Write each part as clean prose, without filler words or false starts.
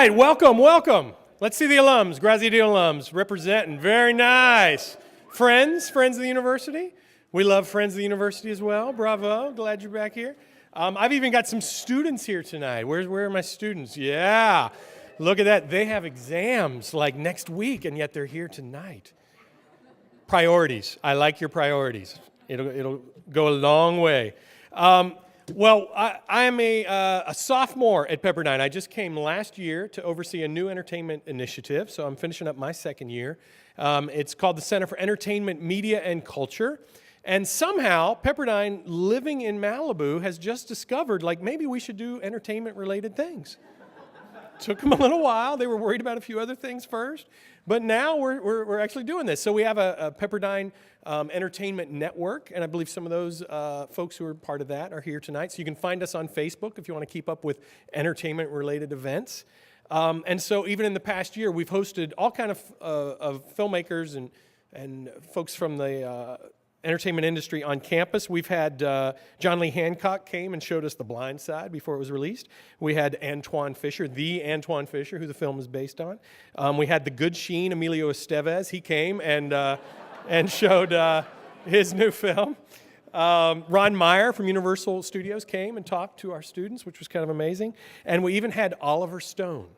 right, welcome, welcome. Let's see the alums, Grazie Dio alums, representing. Very nice. Friends of the university. We love friends of the university as well. Bravo, glad you're back here. I've even got some students here tonight. Where are my students? Yeah, look at that. They have exams like next week, and yet they're here tonight. Priorities. I like your priorities. It'll go a long way. Well, I am a sophomore at Pepperdine. I just came last year to oversee a new entertainment initiative, so I'm finishing up my second year. It's called the Center for Entertainment, Media, and Culture. And somehow, Pepperdine, living in Malibu, has just discovered, like, maybe we should do entertainment-related things. Took them a little while. They were worried about a few other things first. But now we're actually doing this. So we have a Pepperdine Entertainment Network, and I believe some of those folks who are part of that are here tonight. So you can find us on Facebook if you want to keep up with entertainment-related events. And so even in the past year, we've hosted all kind of filmmakers and folks from the entertainment industry on campus. We've had John Lee Hancock came and showed us The Blind Side before it was released. We had Antoine Fisher, the Antoine Fisher, who the film is based on. We had the good Sheen, Emilio Estevez. He came and showed his new film. Ron Meyer from Universal Studios came and talked to our students, which was kind of amazing. And we even had Oliver Stone.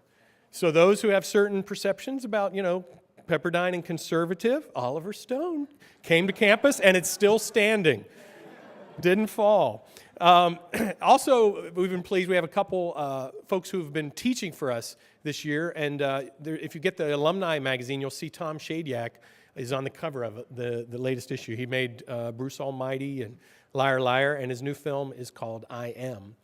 So those who have certain perceptions about, Pepperdine and conservative, Oliver Stone came to campus, and it's still standing. Didn't fall. Also, we've been pleased. We have a couple folks who have been teaching for us this year, and if you get the alumni magazine, you'll see Tom Shadyac is on the cover of it, the latest issue. He made Bruce Almighty and Liar Liar, and his new film is called I Am.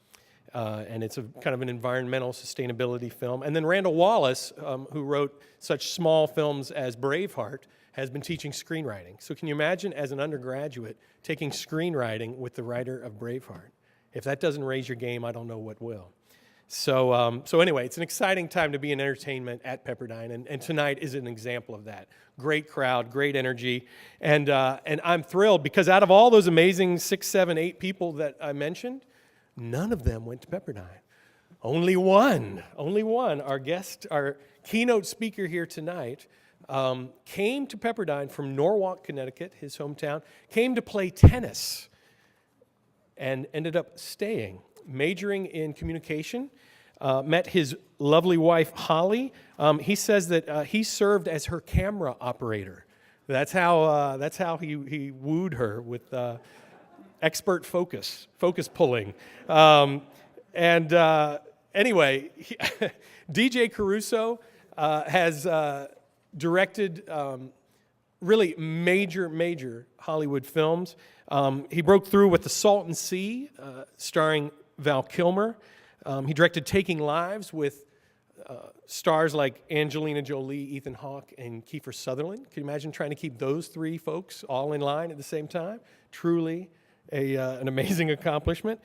And it's a kind of an environmental sustainability film. And then Randall Wallace, who wrote such small films as Braveheart, has been teaching screenwriting. So can you imagine, as an undergraduate, taking screenwriting with the writer of Braveheart? If that doesn't raise your game, I don't know what will. So anyway, it's an exciting time to be in entertainment at Pepperdine, and tonight is an example of that. Great crowd, great energy, and I'm thrilled because out of all those amazing 6, 7, 8 people that I mentioned, none of them went to Pepperdine. Only one, our guest, our keynote speaker here tonight, came to Pepperdine from Norwalk, Connecticut, his hometown, came to play tennis and ended up staying, majoring in communication, met his lovely wife, Holly. He says that he served as her camera operator. That's how he wooed her with expert focus pulling. Anyway, DJ Caruso has directed really major Hollywood films. He broke through with The Salton Sea, starring Val Kilmer. He directed Taking Lives with stars like Angelina Jolie, Ethan Hawke, and Kiefer Sutherland. Can you imagine trying to keep those three folks all in line at the same time? Truly an amazing accomplishment.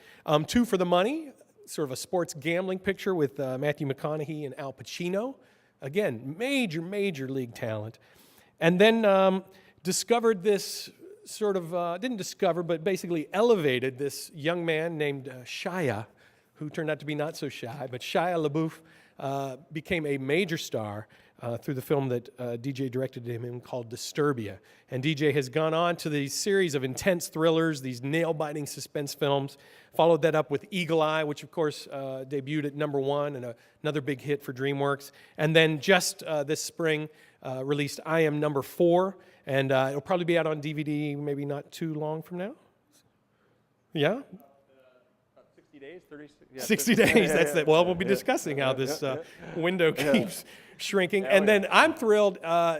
Two for the Money, sort of a sports gambling picture with Matthew McConaughey and Al Pacino. Again, major league talent. And then discovered this sort of, didn't discover, but basically elevated this young man named Shia, who turned out to be not so shy, but Shia LaBeouf became a major star through the film that DJ directed him in called Disturbia. And DJ has gone on to these series of intense thrillers, these nail-biting suspense films, followed that up with Eagle Eye, which of course debuted at #1 and another big hit for DreamWorks. And then just this spring released I Am #4, and it'll probably be out on DVD maybe not too long from now. Yeah? 60 days, 36? Yeah, 60 days, that's it. Well, we'll be discussing how this window keeps shrinking. And then I'm thrilled,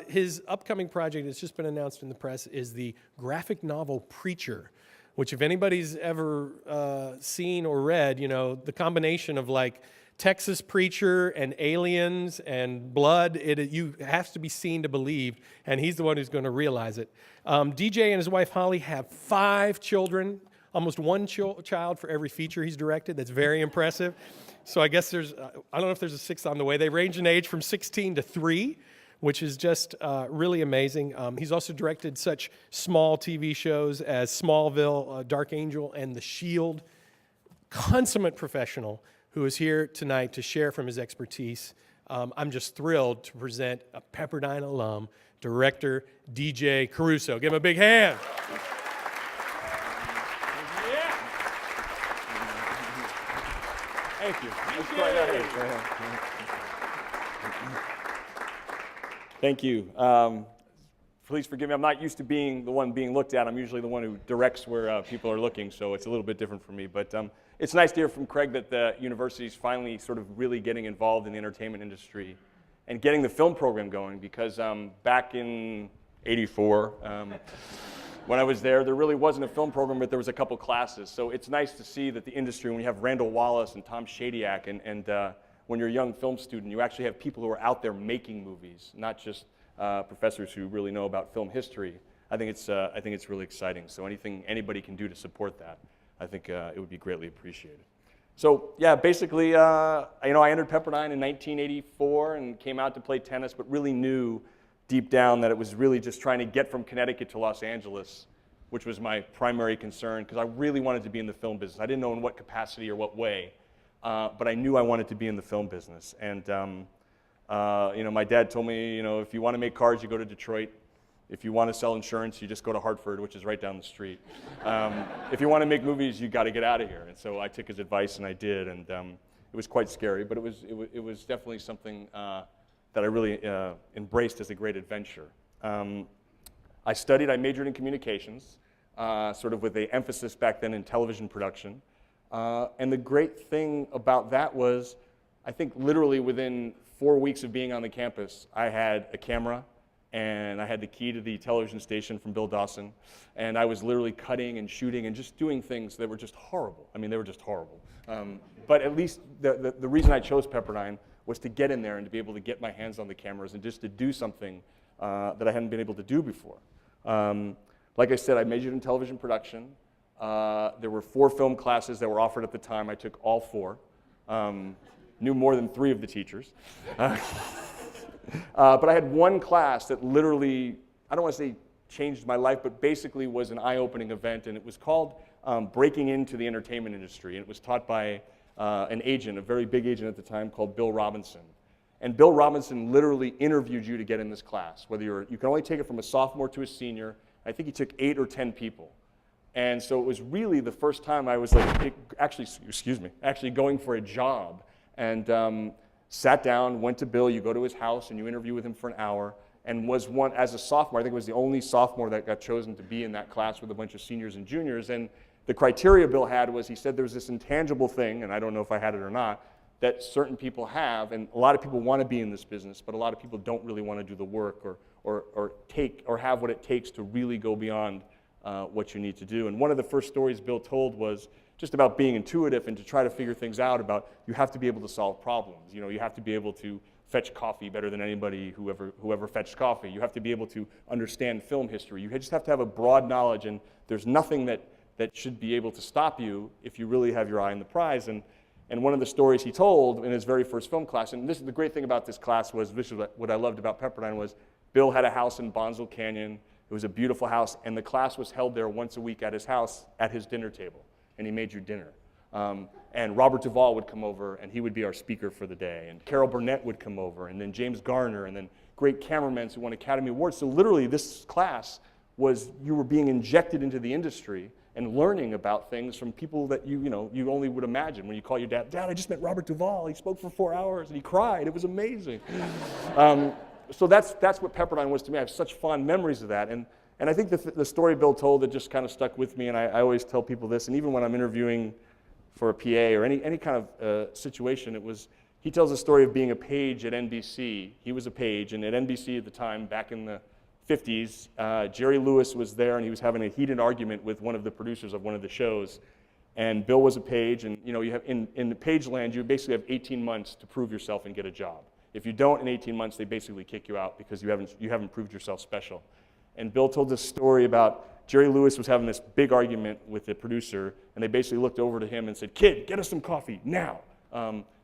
his upcoming project that's just been announced in the press is the graphic novel Preacher, which if anybody's ever seen or read, the combination of like Texas Preacher and Aliens and Blood, you have to be seen to believe, and he's the one who's going to realize it. DJ and his wife Holly have 5 children, almost one child for every feature he's directed. That's very impressive. So I guess I don't know if there's a 6th on the way. They range in age from 16 to 3, which is just really amazing. He's also directed such small TV shows as Smallville, Dark Angel, and The Shield. Consummate professional who is here tonight to share from his expertise I'm just thrilled to present a Pepperdine alum, director DJ Caruso. Give him a big hand. Yeah. Thank you. That's DJ. Thank you. Please forgive me. I'm not used to being the one being looked at. I'm usually the one who directs where people are looking, so it's a little bit different for me. But it's nice to hear from Craig that the university's finally sort of really getting involved in the entertainment industry and getting the film program going, because back in '84, when I was there really wasn't a film program, but there was a couple classes. So it's nice to see that the industry, when you have Randall Wallace and Tom Shadyac, and when you're a young film student, you actually have people who are out there making movies, not just professors who really know about film history. I think it's really exciting. So anything anybody can do to support that, I think it would be greatly appreciated. So yeah, basically, I entered Pepperdine in 1984 and came out to play tennis, but really knew deep down that it was really just trying to get from Connecticut to Los Angeles, which was my primary concern, because I really wanted to be in the film business. I didn't know in what capacity or what way, but I knew I wanted to be in the film business. And my dad told me, if you want to make cars, you go to Detroit. If you want to sell insurance, you just go to Hartford, which is right down the street. If you want to make movies, you got to get out of here. And so I took his advice, and I did. And it was quite scary, but it was definitely something that I really embraced as a great adventure. I majored in communications, sort of with an emphasis back then in television production. And the great thing about that was, I think literally within 4 weeks of being on the campus, I had a camera, and I had the key to the television station from Bill Dawson, and I was literally cutting and shooting and just doing things that were just horrible. I mean, they were just horrible. But at least the reason I chose Pepperdine was to get in there and to be able to get my hands on the cameras and just to do something that I hadn't been able to do before. Like I said, I majored in television production. There were 4 film classes that were offered at the time. I took all 4. Knew more than 3 of the teachers. But I had one class that literally, I don't want to say changed my life, but basically was an eye-opening event, and it was called Breaking Into the Entertainment Industry, and it was taught by an agent, a very big agent at the time called Bill Robinson. And Bill Robinson literally interviewed you to get in this class, whether you can only take it from a sophomore to a senior. I think he took 8 or 10 people. And so it was really the first time I was actually going for a job. And sat down, went to Bill, you go to his house and you interview with him for an hour, and was one, as a sophomore, I think it was the only sophomore that got chosen to be in that class with a bunch of seniors and juniors. And the criteria Bill had was, he said there was this intangible thing, and I don't know if I had it or not, that certain people have, and a lot of people want to be in this business, but a lot of people don't really want to do the work or have what it takes to really go beyond what you need to do. And one of the first stories Bill told was just about being intuitive and to try to figure things out about, you have to be able to solve problems. You have to be able to fetch coffee better than anybody who ever fetched coffee. You have to be able to understand film history. You just have to have a broad knowledge, and there's nothing that should be able to stop you if you really have your eye on the prize. And one of the stories he told in his very first film class, and this is the great thing about this class, this is what I loved about Pepperdine, was Bill had a house in Bonsall Canyon. It was a beautiful house, and the class was held there once a week at his house at his dinner table. And he made you dinner. And Robert Duvall would come over, and he would be our speaker for the day. And Carol Burnett would come over, and then James Garner, and then great cameramen who won Academy Awards. So literally, this class was, you were being injected into the industry and learning about things from people that you only would imagine. When you call your dad, "Dad, I just met Robert Duvall. He spoke for 4 hours, and he cried. It was amazing." So that's what Pepperdine was to me. I have such fond memories of that. And I think the story Bill told that just kind of stuck with me, and I always tell people this, and even when I'm interviewing for a PA or any kind of situation, he tells the story of being a page at NBC. He was a page, and at NBC at the time, back in the 50s, Jerry Lewis was there, and he was having a heated argument with one of the producers of one of the shows, and Bill was a page, and you have in the page land, you basically have 18 months to prove yourself and get a job. If you don't in 18 months, they basically kick you out because you haven't proved yourself special. And Bill told this story about Jerry Lewis was having this big argument with the producer, and they basically looked over to him and said, "Kid, get us some coffee, now."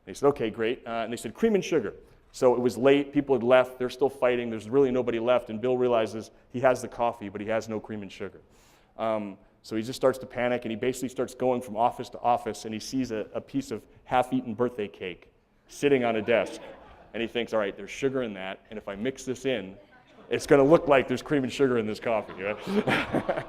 They said, "Okay, great." And they said, "Cream and sugar." So it was late, people had left, they're still fighting, there's really nobody left, and Bill realizes he has the coffee, but he has no cream and sugar. So he just starts to panic, and he basically starts going from office to office, and he sees a piece of half-eaten birthday cake sitting on a desk. and he thinks, all right, there's sugar in that, and if I mix this in, it's going to look like there's cream and sugar in this coffee. Right?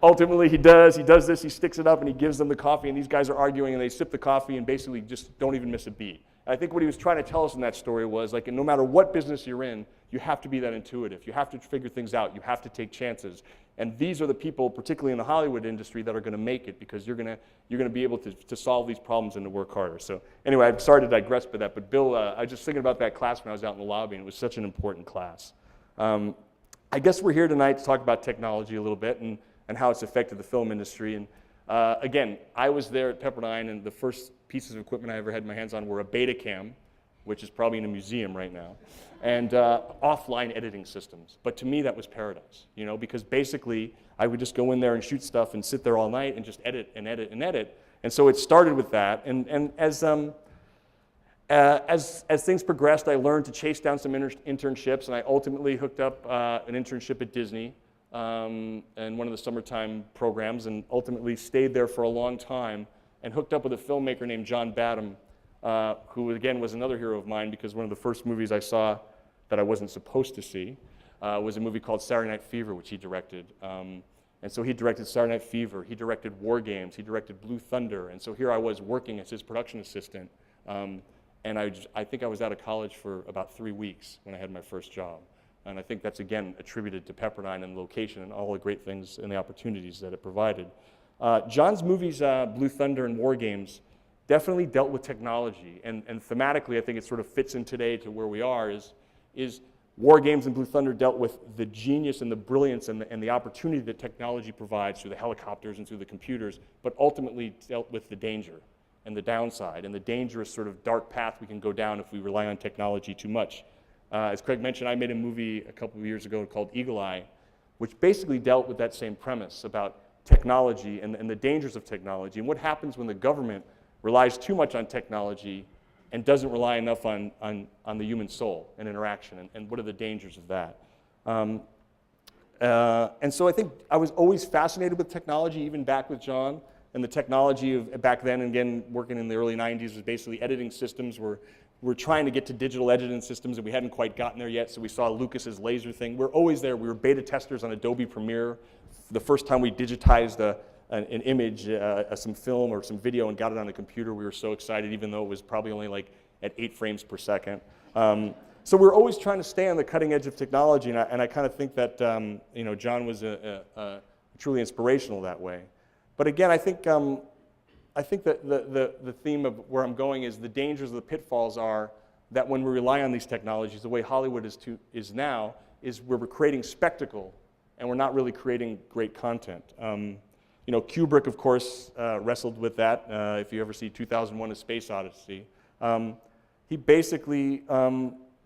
Ultimately, he does this, he sticks it up, and he gives them the coffee, and these guys are arguing, and they sip the coffee and basically just don't even miss a beat. I think what he was trying to tell us in that story was, like, no matter what business you're in, you have to be that intuitive. You have to figure things out. You have to take chances. And these are the people, particularly in the Hollywood industry, that are going to make it, because you're going to be able to solve these problems and to work harder. So anyway, I'm sorry to digress by that, but Bill, I was just thinking about that class when I was out in the lobby, and it was such an important class. I guess we're here tonight to talk about technology a little bit and how it's affected the film industry. And again, I was there at Pepperdine, and the first pieces of equipment I ever had my hands on were a Betacam, which is probably in a museum right now, and offline editing systems. But to me, that was paradise, you know, because basically I would just go in there and shoot stuff and sit there all night and just edit and edit and edit. And so it started with that. And as things progressed, I learned to chase down some internships, and I ultimately hooked up an internship at Disney in one of the summertime programs, and ultimately stayed there for a long time and hooked up with a filmmaker named John Badham, who again was another hero of mine, because one of the first movies I saw that I wasn't supposed to see was a movie called Saturday Night Fever, which he directed. And so he directed Saturday Night Fever, he directed War Games, he directed Blue Thunder, and so here I was working as his production assistant. And I think I was out of college for about 3 weeks when I had my first job. And I think that's, again, attributed to Pepperdine and location and all the great things and the opportunities that it provided. John's movies, Blue Thunder and War Games, definitely dealt with technology. And thematically, I think it sort of fits in today to where we are, is War Games and Blue Thunder dealt with the genius and the brilliance and the opportunity that technology provides through the helicopters and through the computers, but ultimately dealt with the danger and the downside and the dangerous sort of dark path we can go down if we rely on technology too much. As Craig mentioned, I made a movie a couple of years ago called Eagle Eye, which basically dealt with that same premise about technology and the dangers of technology and what happens when the government relies too much on technology and doesn't rely enough on the human soul and interaction, and what are the dangers of that. And so I think I was always fascinated with technology, even back with John. And the technology of back then, and again, working in the early 90s, was basically editing systems. We're trying to get to digital editing systems, and we hadn't quite gotten there yet, so we saw Lucas's laser thing. We're always there. We were beta testers on Adobe Premiere. The first time we digitized an image, some film or some video, and got it on a computer, we were so excited, even though it was probably only like at 8 frames per second. So we're always trying to stay on the cutting edge of technology, and I kind of think that you know, John was truly inspirational that way. But again, I think that the theme of where I'm going is the dangers of the pitfalls are that when we rely on these technologies, the way Hollywood is now, is where we're creating spectacle and we're not really creating great content. You know, Kubrick, of course, wrestled with that. If you ever see 2001: A Space Odyssey, he basically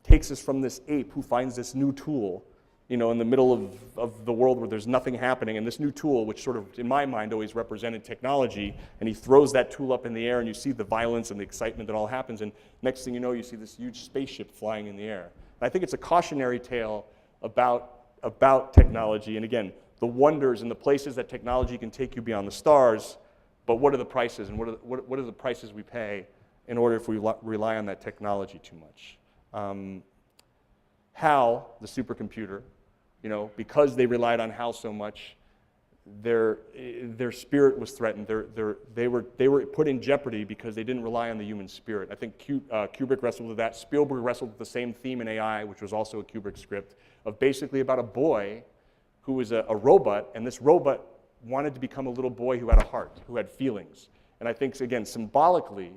takes us from this ape who finds this new tool, you know, in the middle of the world where there's nothing happening, and this new tool, which sort of, in my mind, always represented technology, and he throws that tool up in the air, and you see the violence and the excitement that all happens, and next thing you know, you see this huge spaceship flying in the air. And I think it's a cautionary tale about technology, and again, the wonders and the places that technology can take you beyond the stars, but what are the prices, and what are the prices we pay in order if we rely on that technology too much. HAL, the supercomputer, you know, because they relied on HAL so much, their spirit was threatened. They were put in jeopardy because they didn't rely on the human spirit. I think Kubrick wrestled with that. Spielberg wrestled with the same theme in AI, which was also a Kubrick script, of basically about a boy who was a robot, and this robot wanted to become a little boy who had a heart, who had feelings. And I think, again, symbolically,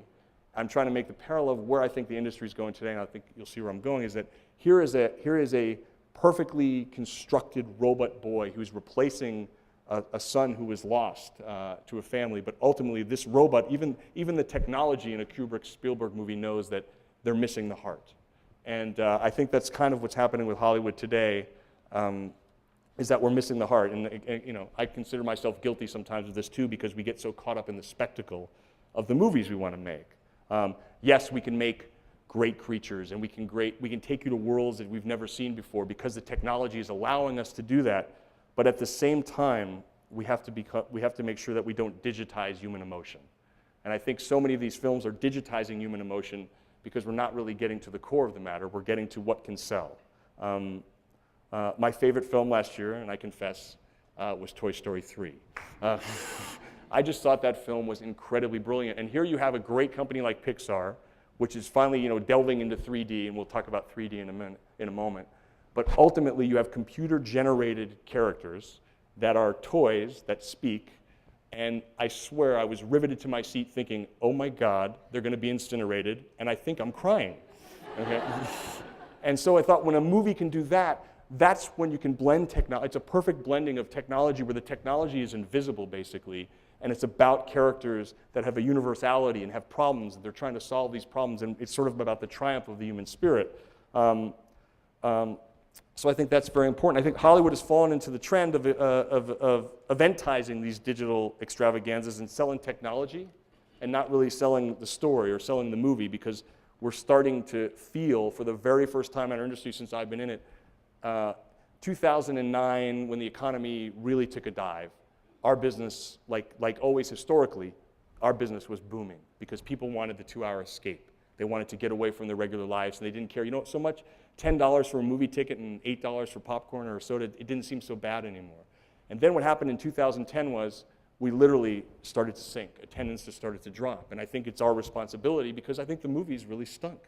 I'm trying to make the parallel of where I think the industry is going today, and I think you'll see where I'm going, is that here is a perfectly constructed robot boy who's replacing a son who was lost to a family, but ultimately this robot, even the technology in a Kubrick Spielberg movie knows that they're missing the heart. And I think that's kind of what's happening with Hollywood today, is that we're missing the heart. And you know, I consider myself guilty sometimes of this too, because we get so caught up in the spectacle of the movies we want to make. Yes, we can make great creatures, and we can take you to worlds that we've never seen before because the technology is allowing us to do that. But at the same time, we have to make sure that we don't digitize human emotion. And I think so many of these films are digitizing human emotion because we're not really getting to the core of the matter. We're getting to what can sell. My favorite film last year, and I confess, was Toy Story 3. I just thought that film was incredibly brilliant. And here you have a great company like Pixar, which is finally, delving into 3D, and we'll talk about 3D in a moment. But ultimately, you have computer-generated characters that are toys that speak, and I swear I was riveted to my seat thinking, oh my God, they're going to be incinerated, and I think I'm crying. Okay? And so I thought, when a movie can do that, that's when you can blend technology. It's a perfect blending of technology where the technology is invisible, basically, and it's about characters that have a universality and have problems, and they're trying to solve these problems, and it's sort of about the triumph of the human spirit. So I think that's very important. I think Hollywood has fallen into the trend of eventizing these digital extravaganzas and selling technology and not really selling the story or selling the movie, because we're starting to feel, for the very first time in our industry since I've been in it, 2009, when the economy really took a dive, our business, like always historically, our business was booming because people wanted the 2-hour escape. They wanted to get away from their regular lives, and they didn't care. So much, $10 for a movie ticket and $8 for popcorn or soda, it didn't seem so bad anymore. And then what happened in 2010 was we literally started to sink. Attendance just started to drop. And I think it's our responsibility, because I think the movies really stunk.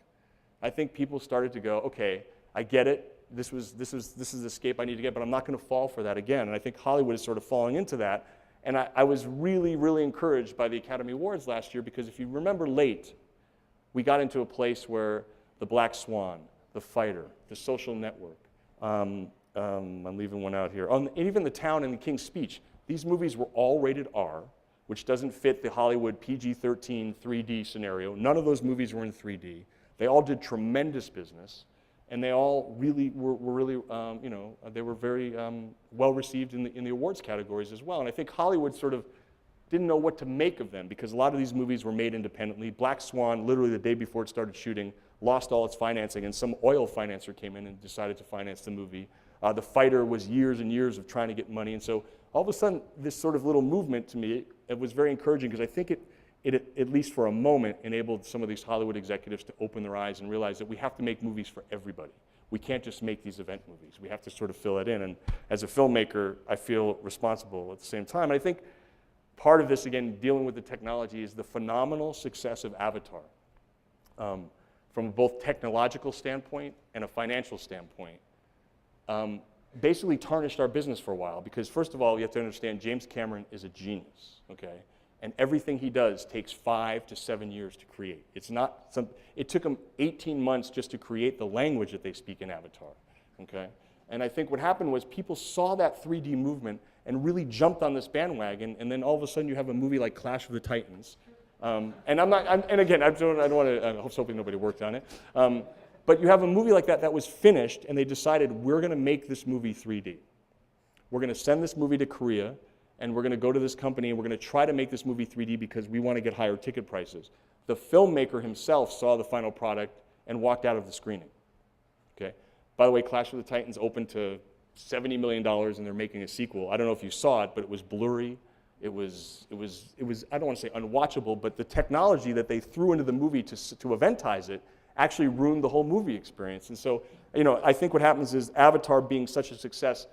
I think people started to go, okay, I get it. This is the escape I need to get, but I'm not going to fall for that again. And I think Hollywood is sort of falling into that. And I was really, really encouraged by the Academy Awards last year, because if you remember late, we got into a place where The Black Swan, The Fighter, The Social Network, I'm leaving one out here, and even The Town and The King's Speech, these movies were all rated R, which doesn't fit the Hollywood PG-13 3D scenario. None of those movies were in 3D. They all did tremendous business, and they all really were really, they were very well received in the awards categories as well. And I think Hollywood sort of didn't know what to make of them, because a lot of these movies were made independently. Black Swan, literally the day before it started shooting, lost all its financing, and some oil financer came in and decided to finance the movie. The Fighter was years and years of trying to get money, and so all of a sudden, this sort of little movement to me, it was very encouraging, because I think it, at least for a moment, enabled some of these Hollywood executives to open their eyes and realize that we have to make movies for everybody. We can't just make these event movies. We have to sort of fill it in, and as a filmmaker, I feel responsible at the same time. And I think part of this, again, dealing with the technology, is the phenomenal success of Avatar. From both technological standpoint and a financial standpoint, basically tarnished our business for a while, because first of all, you have to understand James Cameron is a genius, okay? And everything he does takes 5 to 7 years to create. It took him 18 months just to create the language that they speak in Avatar, okay? And I think what happened was people saw that 3D movement and really jumped on this bandwagon, and then all of a sudden you have a movie like Clash of the Titans. And again, I don't want to, I'm hoping nobody worked on it. But you have a movie like that that was finished, and they decided, we're going to make this movie 3D. We're going to send this movie to Korea, and we're going to go to this company, and we're going to try to make this movie 3D because we want to get higher ticket prices. The filmmaker himself saw the final product and walked out of the screening. Okay? By the way, Clash of the Titans opened to $70 million, and they're making a sequel. I don't know if you saw it, but it was blurry. It was I don't want to say unwatchable, but the technology that they threw into the movie to eventize it actually ruined the whole movie experience. And so, I think what happens is, Avatar being such a success,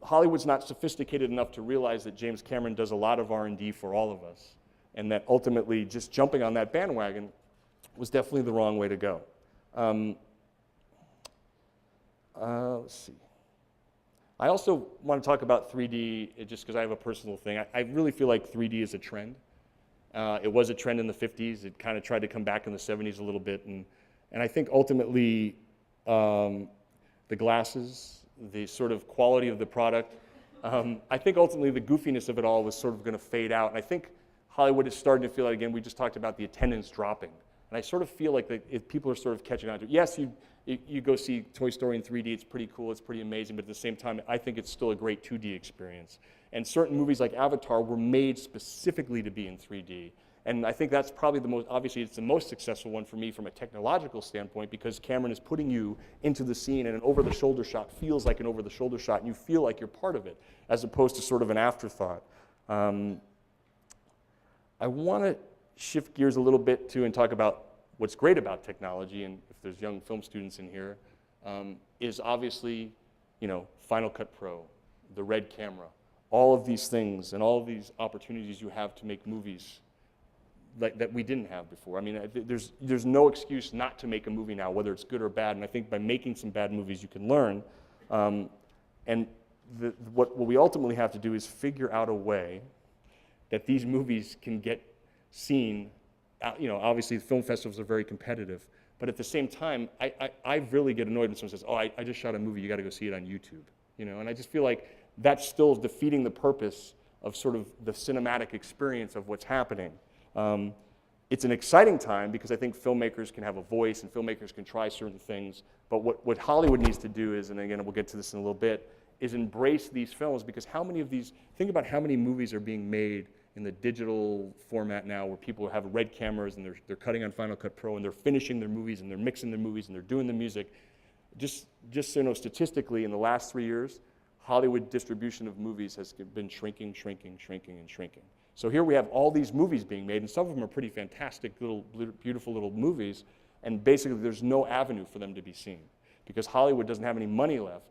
Hollywood's not sophisticated enough to realize that James Cameron does a lot of R&D for all of us, and that ultimately just jumping on that bandwagon was definitely the wrong way to go. Let's see. I also want to talk about 3D, just because I have a personal thing. I really feel like 3D is a trend. It was a trend in the 50s. It kind of tried to come back in the 70s a little bit. And I think ultimately, the glasses, the sort of quality of the product, I think ultimately the goofiness of it all was sort of going to fade out. And I think Hollywood is starting to feel like, again, we just talked about the attendance dropping. And I sort of feel like people are sort of catching on to it. Yes, you go see Toy Story in 3D, it's pretty cool, it's pretty amazing, but at the same time, I think it's still a great 2D experience. And certain movies like Avatar were made specifically to be in 3D. And I think that's probably obviously it's the most successful one for me from a technological standpoint, because Cameron is putting you into the scene, and an over-the-shoulder shot feels like an over-the-shoulder shot, and you feel like you're part of it, as opposed to sort of an afterthought. I want to shift gears a little bit too and talk about what's great about technology, and if there's young film students in here, is obviously, Final Cut Pro, the Red camera, all of these things and all of these opportunities you have to make movies that we didn't have before. I mean, there's no excuse not to make a movie now, whether it's good or bad. And I think by making some bad movies, you can learn. And what we ultimately have to do is figure out a way that these movies can get seen. Obviously, the film festivals are very competitive. But at the same time, I really get annoyed when someone says, "Oh, I just shot a movie. You got to go see it on YouTube." And I just feel like that's still defeating the purpose of sort of the cinematic experience of what's happening. It's an exciting time because I think filmmakers can have a voice and filmmakers can try certain things. But what Hollywood needs to do is, and again, we'll get to this in a little bit, is embrace these films, because how many of these, think about how many movies are being made in the digital format now where people have red cameras and they're cutting on Final Cut Pro and they're finishing their movies and they're mixing their movies and they're doing the music. Just so statistically, in the last 3 years, Hollywood distribution of movies has been shrinking. So here we have all these movies being made, and some of them are pretty fantastic, little, beautiful little movies, and basically there's no avenue for them to be seen because Hollywood doesn't have any money left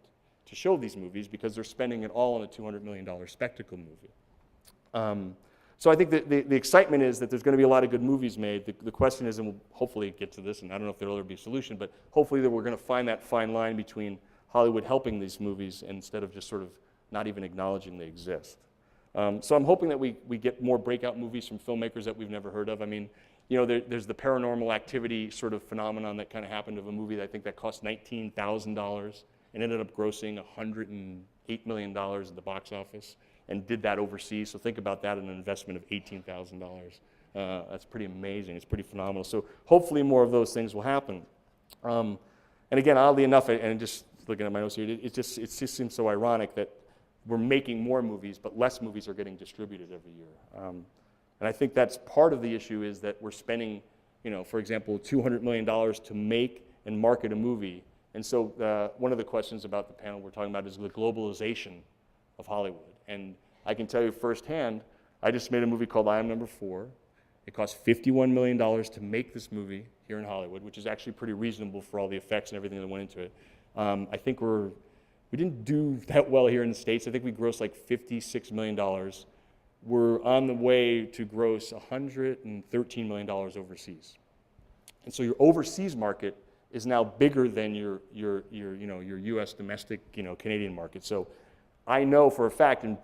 to show these movies because they're spending it all on a $200 million spectacle movie. So I think that the excitement is that there's going to be a lot of good movies made. The question is, and we'll hopefully get to this, and I don't know if there'll ever be a solution, but hopefully that we're going to find that fine line between Hollywood helping these movies instead of just sort of not even acknowledging they exist. So I'm hoping that we get more breakout movies from filmmakers that we've never heard of. I mean, there's the Paranormal Activity sort of phenomenon that kind of happened of a movie that I think that cost $19,000 and ended up grossing $108 million at the box office and did that overseas. So think about that, an investment of $18,000. That's pretty amazing. It's pretty phenomenal. So hopefully more of those things will happen. And again, oddly enough, and just looking at my notes here, it just seems so ironic that we're making more movies, but less movies are getting distributed every year. And I think that's part of the issue is that we're spending, for example, $200 million to make and market a movie. And so one of the questions about the panel we're talking about is the globalization of Hollywood. And I can tell you firsthand, I just made a movie called I Am Number 4. It cost $51 million to make this movie here in Hollywood, which is actually pretty reasonable for all the effects and everything that went into it. I think we didn't do that well here in the States. I think we grossed like $56 million. We're on the way to gross $113 million overseas. And so your overseas market is now bigger than your U.S. domestic, Canadian market. So I know for a fact, and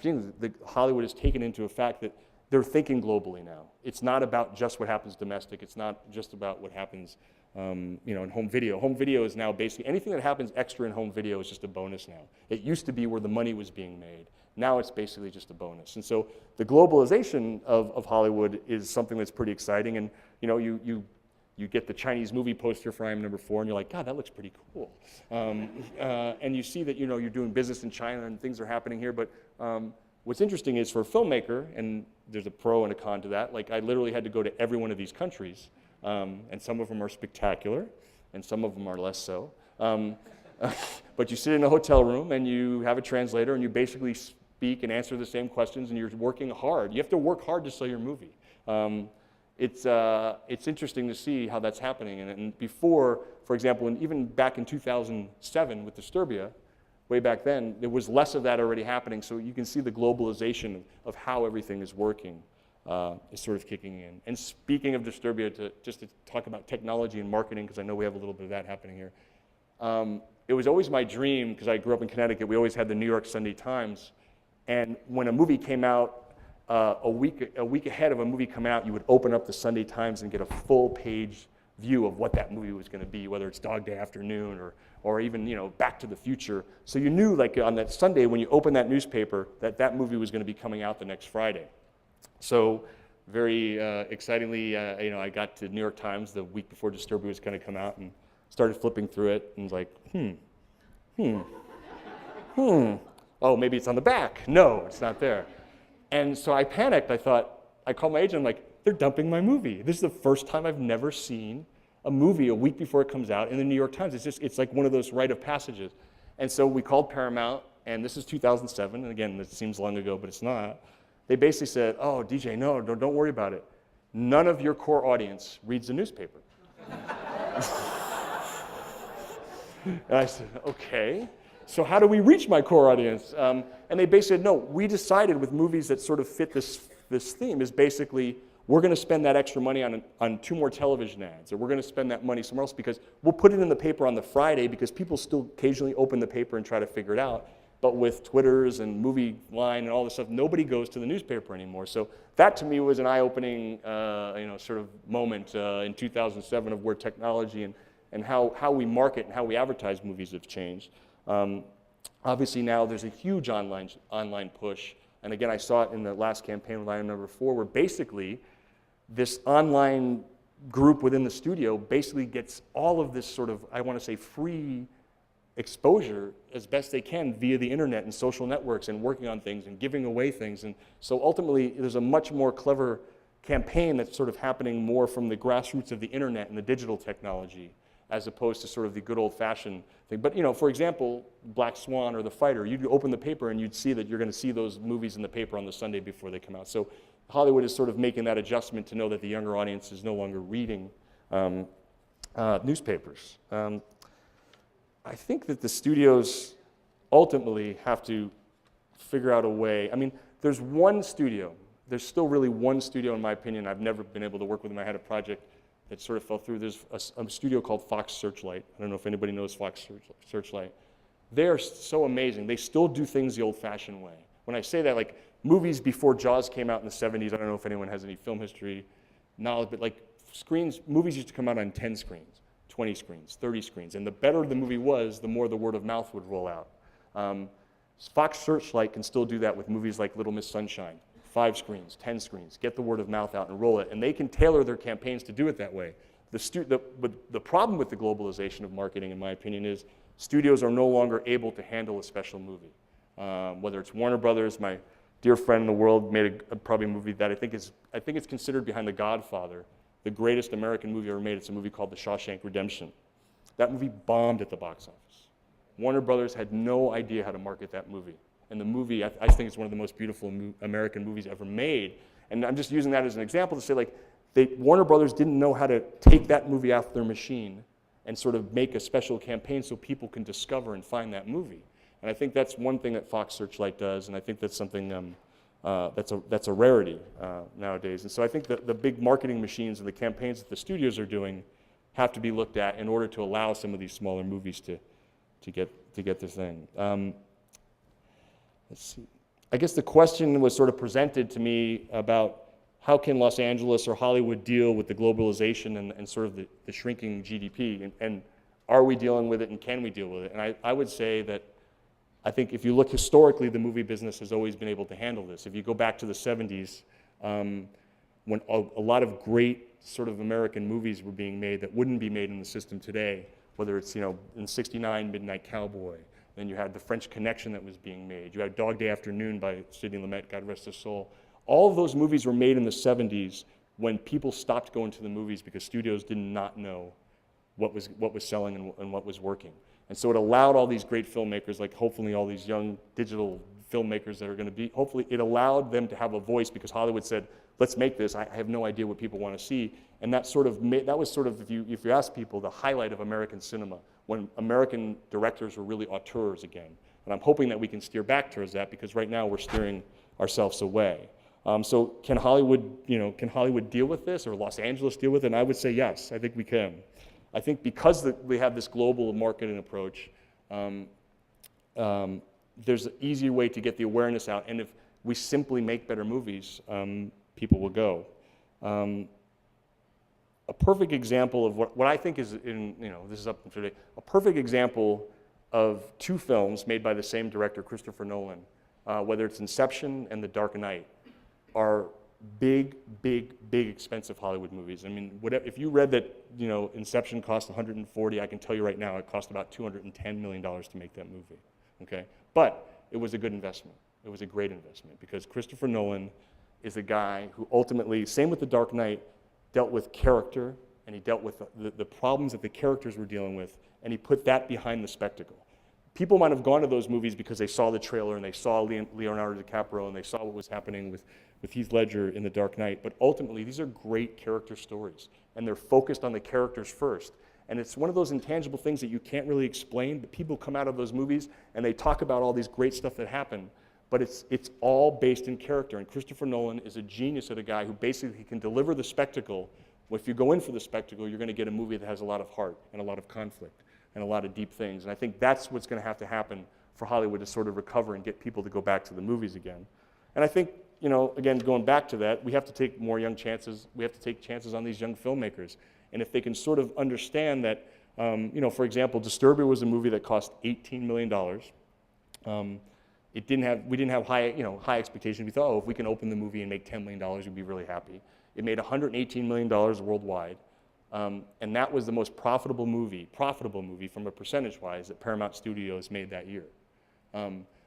Hollywood has taken into a fact that they're thinking globally now. It's not about just what happens domestic. It's not just about what happens in home video. Home video is now basically, anything that happens extra in home video is just a bonus now. It used to be where the money was being made. Now it's basically just a bonus. And so the globalization of Hollywood is something that's pretty exciting. And you get the Chinese movie poster for I Am Number 4, and you're like, God, that looks pretty cool. And you see that you're doing business in China and things are happening here. But what's interesting is for a filmmaker, and there's a pro and a con to that, like I literally had to go to every one of these countries. And some of them are spectacular, and some of them are less so. But you sit in a hotel room, and you have a translator, and you basically speak and answer the same questions, and you're working hard. You have to work hard to sell your movie. It's interesting to see how that's happening. And before, for example, and even back in 2007 with Disturbia, way back then, there was less of that already happening. So you can see the globalization of how everything is working. Is sort of kicking in. And speaking of Disturbia, just to talk about technology and marketing, because I know we have a little bit of that happening here. It was always my dream, because I grew up in Connecticut, we always had the New York Sunday Times. And when a movie came out, a week ahead of a movie coming out, you would open up the Sunday Times and get a full page view of what that movie was going to be, whether it's Dog Day Afternoon or even Back to the Future. So you knew, like on that Sunday when you opened that newspaper, that movie was going to be coming out the next Friday. So very excitingly, I got to New York Times the week before Disturbia was going to come out and started flipping through it and was like, oh, maybe it's on the back. No, it's not there. And so I panicked. I called my agent. I'm like, they're dumping my movie. This is the first time I've never seen a movie a week before it comes out in the New York Times. It's like one of those rite of passages. And so we called Paramount, and this is 2007. And again, this seems long ago, but it's not. They basically said, oh, DJ, no, don't worry about it. None of your core audience reads the newspaper. And I said, okay, so how do we reach my core audience? And they basically said, no, we decided with movies that sort of fit this theme is basically, we're going to spend that extra money on 2 more television ads, or we're going to spend that money somewhere else because we'll put it in the paper on the Friday because people still occasionally open the paper and try to figure it out. But with Twitters and Movie Line and all this stuff, nobody goes to the newspaper anymore. So that to me was an eye-opening sort of moment in 2007 of where technology and how we market and how we advertise movies have changed. Obviously now there's a huge online push. And again, I saw it in the last campaign with item number 4, where basically this online group within the studio basically gets all of this sort of, I want to say, free exposure as best they can via the internet and social networks and working on things and giving away things. And so ultimately, there's a much more clever campaign that's sort of happening more from the grassroots of the internet and the digital technology as opposed to sort of the good old-fashioned thing. But for example, Black Swan or The Fighter, you'd open the paper and you'd see that you're going to see those movies in the paper on the Sunday before they come out. So Hollywood is sort of making that adjustment to know that the younger audience is no longer reading newspapers. I think that the studios ultimately have to figure out a way. I mean, there's still really one studio in my opinion. I've never been able to work with them. I had a project that sort of fell through. There's a studio called Fox Searchlight. I don't know if anybody knows Fox Searchlight. They are so amazing. They still do things the old-fashioned way. When I say that, like movies before Jaws came out in the 70s, I don't know if anyone has any film history knowledge, but like movies used to come out on 10 screens. 20 screens, 30 screens. And the better the movie was, the more the word of mouth would roll out. Fox Searchlight can still do that with movies like Little Miss Sunshine. 5 screens, 10 screens, get the word of mouth out and roll it. And they can tailor their campaigns to do it that way. The problem with the globalization of marketing, in my opinion, is studios are no longer able to handle a special movie. Whether it's Warner Brothers, my dear friend in the world made probably a movie that I think it's considered behind The Godfather, the greatest American movie ever made. It's a movie called The Shawshank Redemption. That movie bombed at the box office. Warner Brothers had no idea how to market that movie. And the movie, I think it's one of the most beautiful American movies ever made. And I'm just using that as an example to say, like, Warner Brothers didn't know how to take that movie off their machine and sort of make a special campaign so people can discover and find that movie. And I think that's one thing that Fox Searchlight does, and I think that's something that's a rarity nowadays. And so I think that the big marketing machines and the campaigns that the studios are doing have to be looked at in order to allow some of these smaller movies to get their thing. Let's see. I guess the question was sort of presented to me about how can Los Angeles or Hollywood deal with the globalization and sort of the shrinking GDP, and are we dealing with it and can we deal with it? And I would say that I think if you look historically, the movie business has always been able to handle this. If you go back to the 70s, when a lot of great sort of American movies were being made that wouldn't be made in the system today, whether it's, in '69, Midnight Cowboy, then you had The French Connection that was being made. You had Dog Day Afternoon by Sidney Lumet, God rest his soul. All of those movies were made in the 70s when people stopped going to the movies because studios did not know what was selling and what was working. And so it allowed all these great filmmakers, like hopefully all these young digital filmmakers that are going to be, hopefully it allowed them to have a voice because Hollywood said, let's make this. I have no idea what people want to see. And that was sort of, if you ask people, the highlight of American cinema, when American directors were really auteurs again. And I'm hoping that we can steer back towards that because right now we're steering ourselves away. So can Hollywood deal with this, or Los Angeles deal with it? And I would say yes, I think we can. I think because we have this global marketing approach, there's an easier way to get the awareness out. And if we simply make better movies, people will go. A perfect example of what I think is this is up today, a perfect example of 2 films made by the same director, Christopher Nolan, whether it's Inception and The Dark Knight, are big, expensive Hollywood movies. I mean, if you read that, Inception cost 140, I can tell you right now it cost about $210 million to make that movie, okay? But it was a good investment. It was a great investment because Christopher Nolan is a guy who ultimately, same with The Dark Knight, dealt with character, and he dealt with the problems that the characters were dealing with, and he put that behind the spectacle. people might have gone to those movies because they saw the trailer and they saw Leonardo DiCaprio and they saw what was happening with Heath Ledger in The Dark Knight. But ultimately, these are great character stories, and they're focused on the characters first. And it's one of those intangible things that you can't really explain, but people come out of those movies and they talk about all these great stuff that happened, but it's all based in character. And Christopher Nolan is a genius at a guy who basically can deliver the spectacle. Well, if you go in for the spectacle, you're going to get a movie that has a lot of heart and a lot of conflict and a lot of deep things. And I think that's what's going to happen for Hollywood to sort of recover and get people to go back to the movies again. And I think, you know, again, going back to that, we have to take more young chances. We have to take chances on these young filmmakers. And if they can sort of understand that, you know, for example, Disturbia was a movie that cost $18 million. We didn't have high expectations. We thought, oh, if we can open the movie and make $10 million, we'd be really happy. It made $118 million worldwide. And that was the most profitable movie from a percentage-wise that Paramount Studios made that year.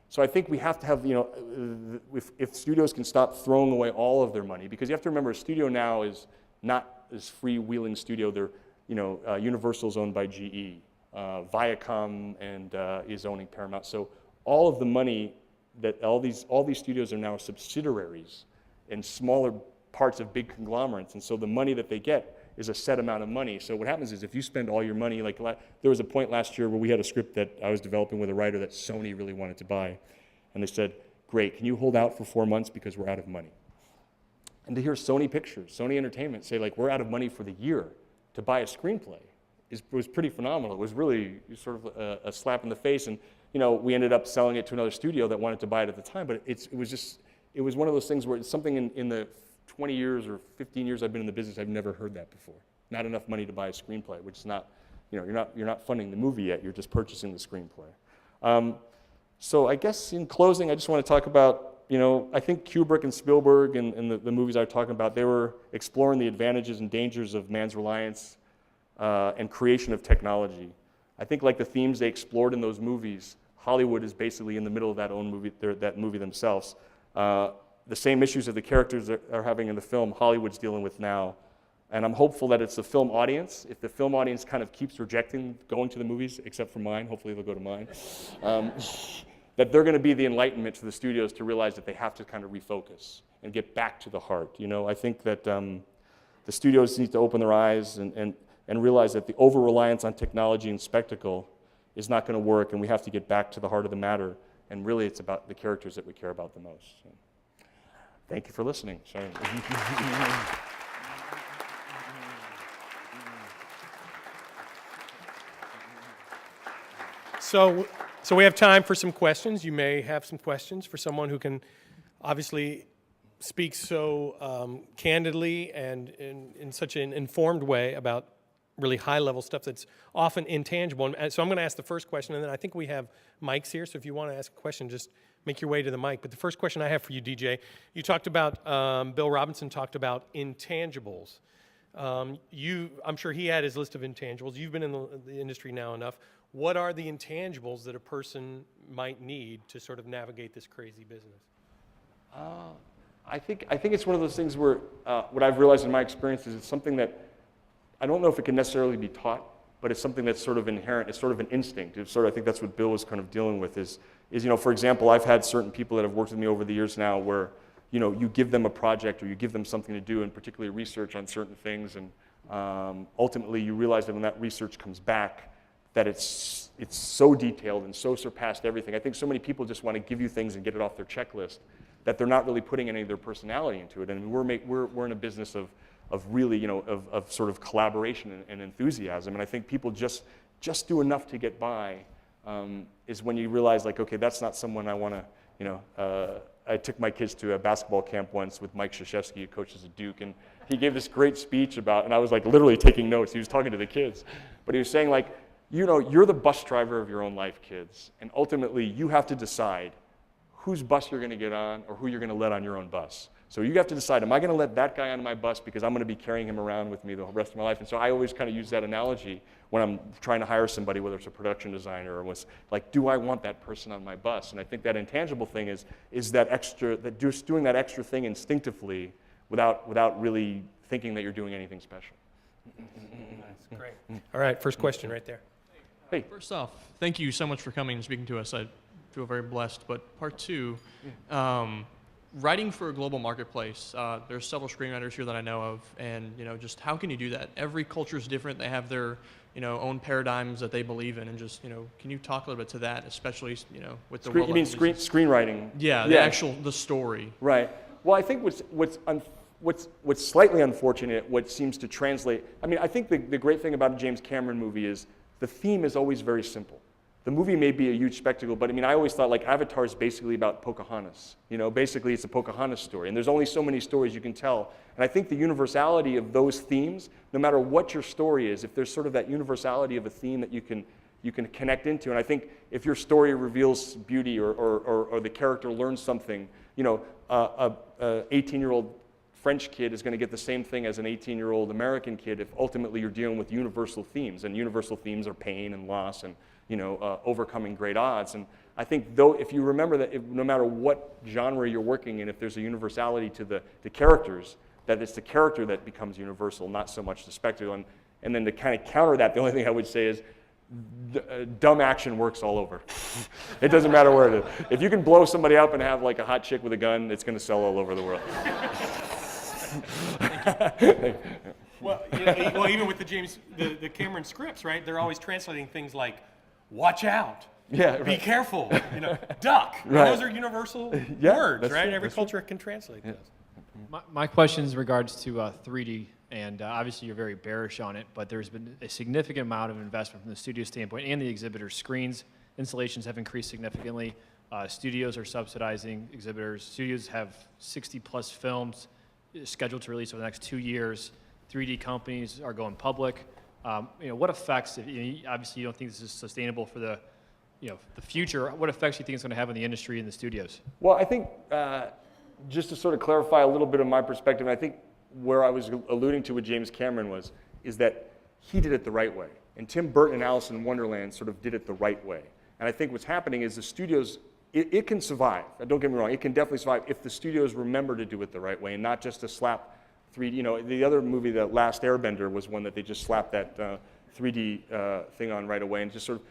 So I think we have to have, you know, if studios can stop throwing away all of their money, because you have to remember, a studio now is not this freewheeling studio. They're, you know, Universal's owned by GE, Viacom and is owning Paramount. So all of the money that all these studios are now subsidiaries and smaller parts of big conglomerates, and so the money that they get is a set amount of money. So what happens is if you spend all your money, like there was a point last year where we had a script that I was developing with a writer that Sony really wanted to buy, and they said, great, can you hold out for 4 months because we're out of money? And to hear Sony Pictures, Sony Entertainment say, like, we're out of money for the year to buy a screenplay was pretty phenomenal. It was really sort of a slap in the face. And, you know, we ended up selling it to another studio that wanted to buy it at the time. But it was one of those things where it's something in the 20 years or 15 years I've been in the business, I've never heard that before. Not enough money to buy a screenplay, which is not, you know, you're not funding the movie yet. You're just purchasing the screenplay. So I guess in closing, I just want to talk about, you know, I think Kubrick and Spielberg and the movies I was talking about, they were exploring the advantages and dangers of man's reliance and creation of technology. I think like the themes they explored in those movies, Hollywood is basically in the middle of that movie themselves. The same issues that the characters are having in the film, Hollywood's dealing with now. And I'm hopeful that it's the film audience. If the film audience kind of keeps rejecting going to the movies, except for mine, hopefully they'll go to mine, that they're going to be the enlightenment for the studios to realize that they have to kind of refocus and get back to the heart. You know, I think that the studios need to open their eyes and realize that the over-reliance on technology and spectacle is not going to work, and we have to get back to the heart of the matter. And really, it's about the characters that we care about the most. So, thank you for listening. Sorry. So we have time for some questions. You may have some questions for someone who can obviously speak so candidly and in such an informed way about really high-level stuff that's often intangible. And so I'm going to ask the first question, and then I think we have mics here, so if you want to ask a question, just make your way to the mic. But the first question I have for you, DJ, you talked about, Bill Robinson talked about intangibles. I'm sure he had his list of intangibles. You've been in the industry now enough. What are the intangibles that a person might need to sort of navigate this crazy business? I think it's one of those things where what I've realized in my experience is it's something that I don't know if it can necessarily be taught, but it's something that's sort of inherent. It's sort of an instinct. It's sort of, I think that's what Bill was kind of dealing with is, you know, for example, I've had certain people that have worked with me over the years now where, you know, you give them a project or you give them something to do and particularly research on certain things, and ultimately you realize that when that research comes back, that it's so detailed and so surpassed everything. I think so many people just want to give you things and get it off their checklist that they're not really putting any of their personality into it. And we're in a business of really, you know, of sort of collaboration and enthusiasm. And I think people just do enough to get by is when you realize, like, okay, that's not someone I want to, you know. I took my kids to a basketball camp once with Mike Krzyzewski, who coaches at Duke, and he gave this great speech about, and I was like literally taking notes. He was talking to the kids, but he was saying, like, you know, you're the bus driver of your own life, kids, and ultimately you have to decide whose bus you're going to get on or who you're going to let on your own bus. So you have to decide, am I going to let that guy on my bus because I'm going to be carrying him around with me the rest of my life? And so I always kind of use that analogy when I'm trying to hire somebody, whether it's a production designer or was like, do I want that person on my bus? And I think that intangible thing is that extra, that just doing that extra thing instinctively without really thinking that you're doing anything special. Nice, great. All right, first question right there. Hey. First off, thank you so much for coming and speaking to us. I feel very blessed. But part two, writing for a global marketplace, there's several screenwriters here that I know of, and just how can you do that? Every culture is different. They have their own paradigms that they believe in, and just can you talk a little bit to that, especially with the world? You mean screenwriting? Yeah, the story. Right. Well, I think what's slightly unfortunate, what seems to translate. I mean, I think the great thing about a James Cameron movie is the theme is always very simple. The movie may be a huge spectacle, but I mean, I always thought like Avatar is basically about Pocahontas. Basically it's a Pocahontas story, and there's only so many stories you can tell. And I think the universality of those themes, no matter what your story is, if there's sort of that universality of a theme that you can connect into, and I think if your story reveals beauty or the character learns something, a 18-year-old French kid is going to get the same thing as an 18-year-old American kid if ultimately you're dealing with universal themes, and universal themes are pain and loss and overcoming great odds. And I think if you remember that no matter what genre you're working in, if there's a universality to the characters, that it's the character that becomes universal, not so much the spectacle. And then to kind of counter that, the only thing I would say is dumb action works all over. It doesn't matter where it is. If you can blow somebody up and have like a hot chick with a gun, it's going to sell all over the world. Well, even with the Cameron scripts, right? They're always translating things like "watch out," "be careful," "duck." Right. Those are universal words, right? True, Every culture can translate those. My question is in regards to 3D, and obviously you're very bearish on it, but there's been a significant amount of investment from the studio standpoint and the exhibitors. Screens, installations have increased significantly. Studios are subsidizing exhibitors. Studios have 60-plus films scheduled to release over the next 2 years. 3D companies are going public. What effects, obviously you don't think this is sustainable for the future, what effects do you think it's going to have on the industry and the studios? Well, I think just to sort of clarify a little bit of my perspective, I think where I was alluding to with James Cameron is that he did it the right way. And Tim Burton and Alice in Wonderland sort of did it the right way. And I think what's happening is the studios, it can survive. Don't get me wrong, it can definitely survive if the studios remember to do it the right way and not just to slap 3D. The other movie, The Last Airbender, was one that they just slapped that 3D thing on right away and just sort of.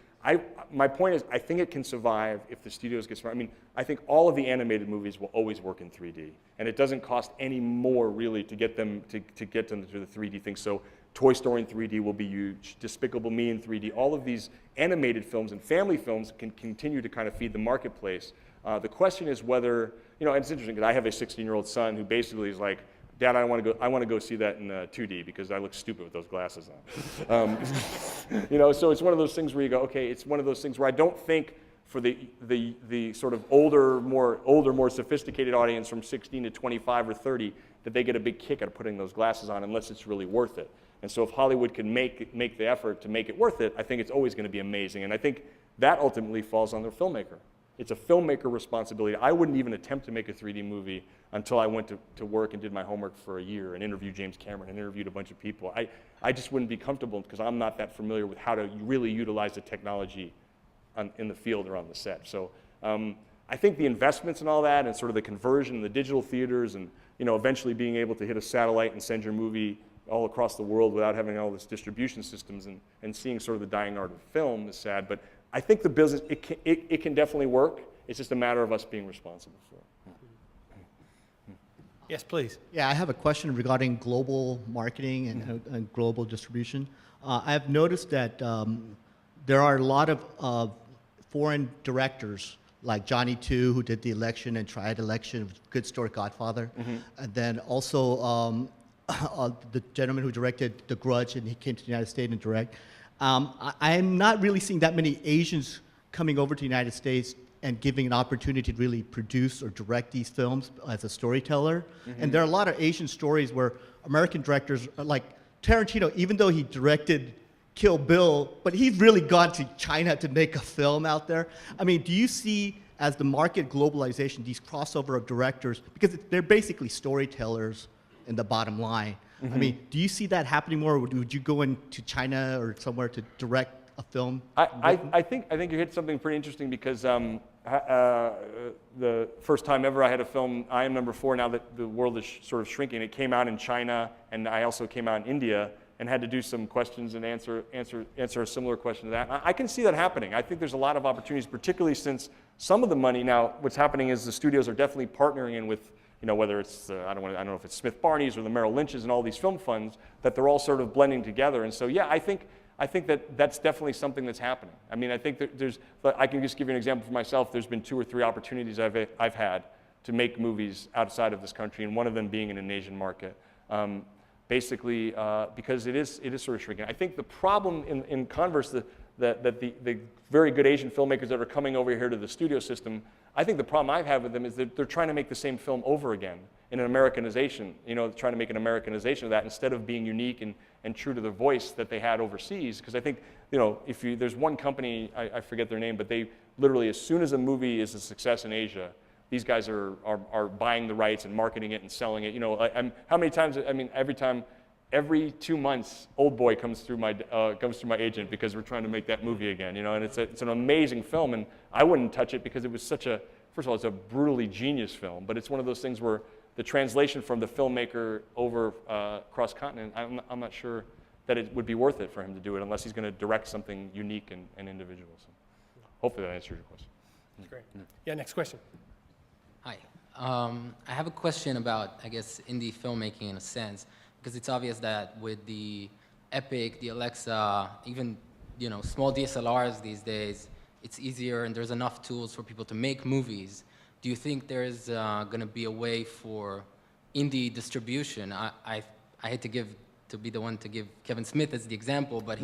My point is, I think it can survive if the studios get smart. I mean, I think all of the animated movies will always work in 3D, and it doesn't cost any more really to get them to get them to the 3D thing. So Toy Story in 3D will be huge. Despicable Me in 3D. All of these animated films and family films can continue to kind of feed the marketplace. The question is whether, and it's interesting because I have a 16-year-old son who basically is like, Dad, I want to go see that in 2D because I look stupid with those glasses on. So it's one of those things where you go, okay, it's one of those things where I don't think for the sort of older, more sophisticated audience from 16 to 25 or 30 that they get a big kick out of putting those glasses on unless it's really worth it. And so if Hollywood can make the effort to make it worth it, I think it's always going to be amazing. And I think that ultimately falls on the filmmaker. It's a filmmaker responsibility. I wouldn't even attempt to make a 3D movie until I went to work and did my homework for a year and interviewed James Cameron and interviewed a bunch of people. I just wouldn't be comfortable because I'm not that familiar with how to really utilize the technology in the field or on the set. So I think the investments and all that and sort of the conversion, the digital theaters and eventually being able to hit a satellite and send your movie all across the world without having all this distribution systems and seeing sort of the dying art of film is sad. But I think the business, it can definitely work. It's just a matter of us being responsible for it. Yes, please. Yeah, I have a question regarding global marketing and global distribution. I've noticed that there are a lot of foreign directors like Johnny Tu, who did The Election and Triad Election, good story, Godfather. And then also the gentleman who directed The Grudge, and he came to the United States and direct. I'm not really seeing that many Asians coming over to the United States and giving an opportunity to really produce or direct these films as a storyteller. And there are a lot of Asian stories where American directors, like Tarantino, even though he directed Kill Bill, but he's really gone to China to make a film out there. I mean, do you see, as the market globalization, these crossover of directors, because they're basically storytellers in the bottom line. I mean, do you see that happening more, or would you go into China or somewhere to direct a film? I think you hit something pretty interesting because the first time ever I had a film, I Am Number 4, now that the world is sort of shrinking, it came out in China, and I also came out in India. and had to do some questions and answer a similar question to that. I can see that happening. I think there's a lot of opportunities, particularly since some of the money now, what's happening is the studios are definitely partnering in with, whether it's, I don't know if it's Smith Barney's or the Merrill Lynch's and all these film funds, that they're all sort of blending together. And so, yeah, I think that that's definitely something that's happening. I mean, I think that I can just give you an example for myself. There's been 2 or 3 opportunities I've had to make movies outside of this country, and one of them being in an Asian market. Basically, because it is sort of shrinking. I think the problem in converse, that the very good Asian filmmakers that are coming over here to the studio system, I think the problem I've had with them is that they're trying to make the same film over again in an Americanization, trying to make an Americanization of that instead of being unique and true to the voice that they had overseas. Because I think, there's one company, I forget their name, but they literally, as soon as a movie is a success in Asia, these guys are buying the rights and marketing it and selling it. How many times? I mean, every 2 months, Old Boy comes through my agent because we're trying to make that movie again. And it's an amazing film, and I wouldn't touch it because it was first of all, it's a brutally genius film, but it's one of those things where the translation from the filmmaker over cross continent, I'm not sure that it would be worth it for him to do it unless he's going to direct something unique and individual. So hopefully that answers your question. That's great. Yeah, next question. Hi. I have a question about, I guess, indie filmmaking in a sense, because it's obvious that with the Epic, the Alexa, even small DSLRs these days, it's easier and there's enough tools for people to make movies. Do you think there's going to be a way for indie distribution? I hate to be the one to give Kevin Smith as the example, but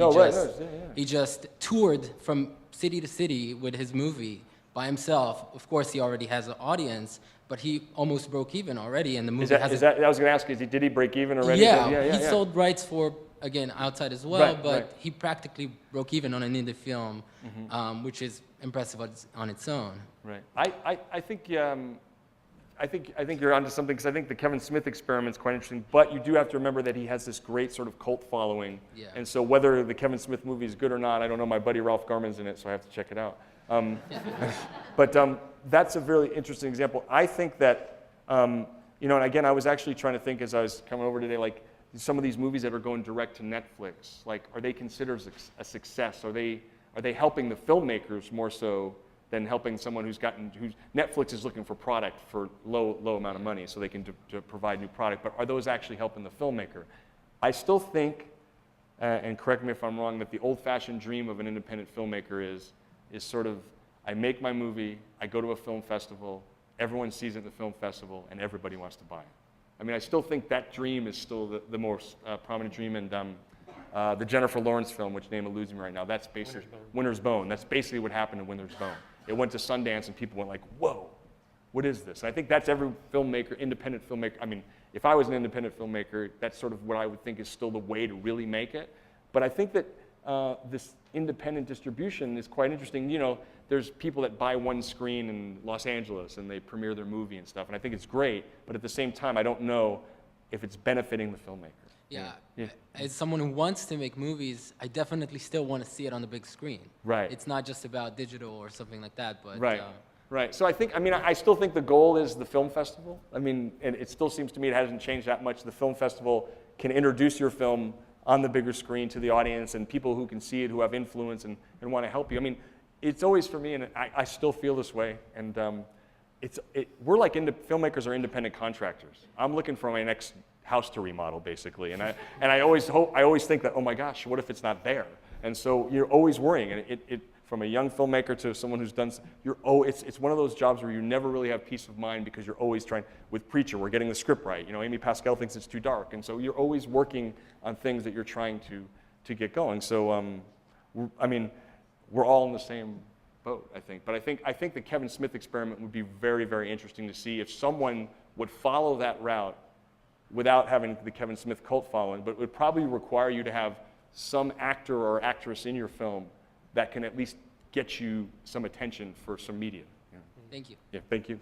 he just toured from city to city with his movie by himself. Of course, he already has an audience, but he almost broke even already, and the movie I was going to ask, did he break even already? Yeah, he sold rights for, again, outside as well, but he practically broke even on an indie film, which is impressive on its own. Right. I think you're onto something, because I think the Kevin Smith experiment is quite interesting, but you do have to remember that he has this great sort of cult following, and so whether the Kevin Smith movie is good or not, I don't know. My buddy Ralph Garman's in it, so I have to check it out. But that's a really interesting example. I think that, and again, I was actually trying to think as I was coming over today, like some of these movies that are going direct to Netflix, like are they considered a success? Are they helping the filmmakers more so than helping someone who's Netflix is looking for product for low amount of money so they can to provide new product, but are those actually helping the filmmaker? I still think, and correct me if I'm wrong, that the old-fashioned dream of an independent filmmaker is sort of, I make my movie, I go to a film festival, everyone sees it at the film festival, and everybody wants to buy it. I mean, I still think that dream is still the most prominent dream, and the Jennifer Lawrence film, which name eludes me right now, that's basically Winter's Bone. That's basically what happened in Winter's Bone. It went to Sundance, and people went like, whoa, what is this? And I think that's every filmmaker, independent filmmaker. I mean, if I was an independent filmmaker, that's sort of what I would think is still the way to really make it. But I think that this independent distribution is quite interesting. There's people that buy one screen in Los Angeles and they premiere their movie and stuff, and I think it's great, but at the same time, I don't know if it's benefiting the filmmaker. Yeah. As someone who wants to make movies, I definitely still want to see it on the big screen. Right. It's not just about digital or something like that, but... Right. So I still think the goal is the film festival. I mean, and it still seems to me it hasn't changed that much. The film festival can introduce your film on the bigger screen to the audience and people who can see it, who have influence and want to help you. I mean, it's always for me, and I still feel this way, and we're like filmmakers are independent contractors. I'm looking for my next house to remodel, basically, and I always think that, oh my gosh, what if it's not there? And so you're always worrying, and it from a young filmmaker to someone who's done, it's one of those jobs where you never really have peace of mind because you're always trying. With Preacher, we're getting the script right. Amy Pascal thinks it's too dark, and so you're always working on things that you're trying to get going. So, we're all in the same boat, I think. But I think the Kevin Smith experiment would be very, very interesting to see if someone would follow that route without having the Kevin Smith cult following, but it would probably require you to have some actor or actress in your film that can at least get you some attention for some media. Yeah. Thank you. Yeah, thank you.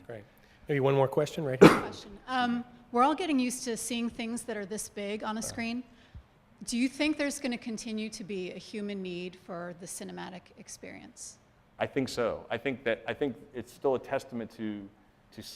Great. Maybe one more question right here. Question. We're all getting used to seeing things that are this big on a screen. Do you think there's going to continue to be a human need for the cinematic experience? I think so. I think it's still a testament to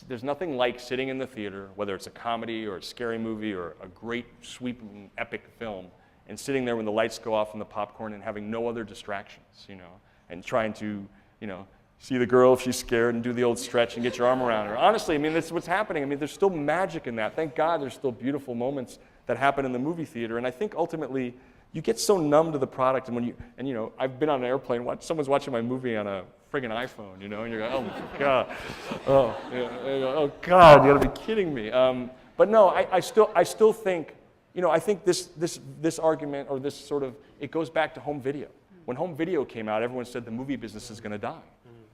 there's nothing like sitting in the theater, whether it's a comedy or a scary movie or a great sweeping epic film, and sitting there when the lights go off and the popcorn and having no other distractions, you know, and trying to, you know, see the girl if she's scared and do the old stretch and get your arm around her. Honestly, I mean, that's what's happening. I mean, there's still magic in that. Thank God there's still beautiful moments that happen in the movie theater. And I think ultimately you get so numb to the product. And you know, I've been on an airplane, someone's watching my movie on a friggin' iPhone, you know, and you're like, oh my God. Oh, yeah, oh God, you gotta be kidding me. But no, I still think, you know, I think this argument or this sort of, it goes back to home video. When home video came out, everyone said the movie business is gonna die.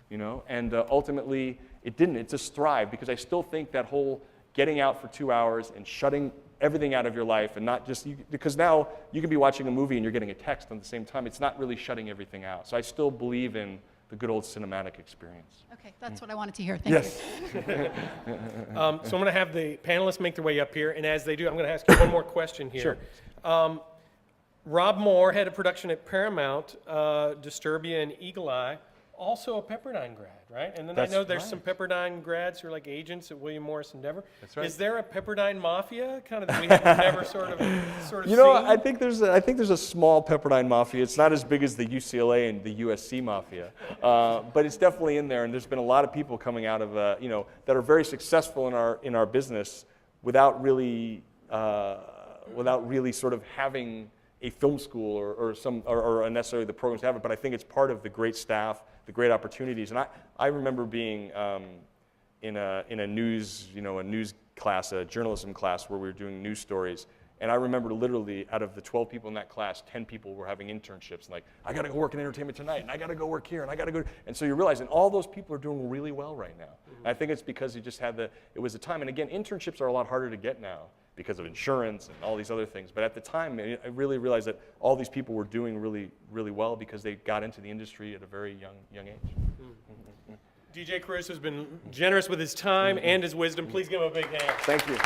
You know, and ultimately it didn't. It just thrived because I still think that whole getting out for 2 hours and shutting everything out of your life and not just, because now you can be watching a movie and you're getting a text at the same time. It's not really shutting everything out. So I still believe in the good old cinematic experience. Okay, that's what I wanted to hear. Thank you. So I'm going to have the panelists make their way up here, and as they do, I'm going to ask you one more question here. Sure. Rob Moore, head of production at Paramount, Disturbia and Eagle Eye, also a Pepperdine grad, right? And then That's I know there's right. some Pepperdine grads who are like agents at William Morris Endeavor. That's right. Is there a Pepperdine mafia kind of that we have never sort of You know, seen? I think there's a small Pepperdine mafia. It's not as big as the UCLA and the USC mafia, but it's definitely in there. And there's been a lot of people coming out of you know, that are very successful in our business without really sort of having a film school or necessarily the programs to have it. But I think it's part of the great staff, the great opportunities. And I remember being in a news class, a journalism class, where we were doing news stories. And I remember literally out of the 12 people in that class, 10 people were having internships. And like, I got to go work in entertainment tonight, and I got to go work here, and I got to go. And so you realize, and all those people are doing really well right now. And I think it's because you just had it was the time. And again, internships are a lot harder to get now because of insurance and all these other things. But at the time, I really realized that all these people were doing really, really well because they got into the industry at a very young age. DJ Caruso has been generous with his time and his wisdom. Please give him a big hand. Thank you.